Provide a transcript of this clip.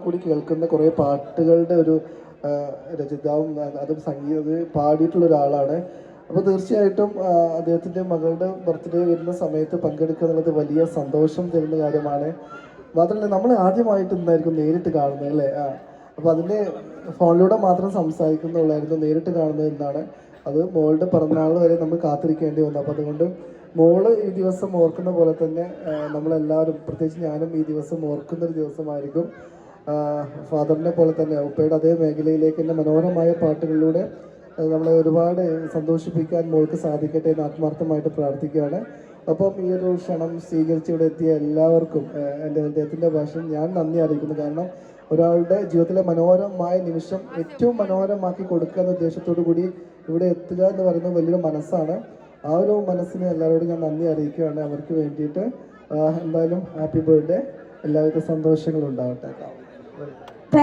കൂടി കേൾക്കുന്ന കുറേ പാട്ടുകളുടെ ഒരു രചയിതാവും അതും സംഗീതം പാടിയിട്ടുള്ള ഒരാളാണ്. അപ്പോൾ തീർച്ചയായിട്ടും അദ്ദേഹത്തിൻ്റെ മകളുടെ ബർത്ത്ഡേ വരുന്ന സമയത്ത് പങ്കെടുക്കുക എന്നുള്ളത് വലിയ സന്തോഷം തരുന്ന കാര്യമാണ്. മാത്രമല്ല നമ്മൾ ആദ്യമായിട്ട് ഇന്നായിരിക്കും നേരിട്ട് കാണുന്നത് അല്ലേ? അപ്പോൾ അതിൻ്റെ ഫോണിലൂടെ മാത്രം സംസാരിക്കുന്നുള്ളായിരുന്നു, നേരിട്ട് കാണുന്നത് എന്നാണ്. അത് മോളുടെ പിറന്നാൾ വരെ നമ്മൾ കാത്തിരിക്കേണ്ടി വന്നു. അപ്പോൾ അതുകൊണ്ട് മോള് ഈ ദിവസം ഓർക്കുന്ന പോലെ തന്നെ നമ്മളെല്ലാവരും, പ്രത്യേകിച്ച് ഞാനും ഈ ദിവസം ഓർക്കുന്നൊരു ദിവസമായിരിക്കും. ഫാദറിനെ പോലെ തന്നെ ഉപ്പയുടെ അതേ മേഖലയിലേക്ക് തന്നെ മനോഹരമായ പാട്ടുകളിലൂടെ നമ്മളെ ഒരുപാട് സന്തോഷിപ്പിക്കാൻ മോൾക്ക് സാധിക്കട്ടെ എന്ന് ആത്മാർത്ഥമായിട്ട് പ്രാർത്ഥിക്കുകയാണ്. അപ്പം ഈ ഒരു ക്ഷണം സ്വീകരിച്ച് ഇവിടെ എത്തിയ എല്ലാവർക്കും എൻ്റെ ഹൃദയത്തിൻ്റെ ഭാഷയിൽ ഞാൻ നന്ദി അറിയിക്കുന്നു. കാരണം ഒരാളുടെ ജീവിതത്തിലെ മനോഹരമായ നിമിഷം ഏറ്റവും മനോഹരമാക്കി കൊടുക്കുക എന്ന ഉദ്ദേശത്തോടു കൂടി ഇവിടെ എത്തുക എന്ന് പറയുന്നത് വലിയൊരു മനസ്സാണ്. ആ ഒരു മനസ്സിന് എല്ലാവരോടും ഞാൻ നന്ദി അറിയിക്കുകയാണ്. അവർക്ക് വേണ്ടിയിട്ട് എന്തായാലും ഹാപ്പി ബർത്ത്ഡേ, എല്ലാവിധ സന്തോഷങ്ങളും ഉണ്ടാവട്ടെ.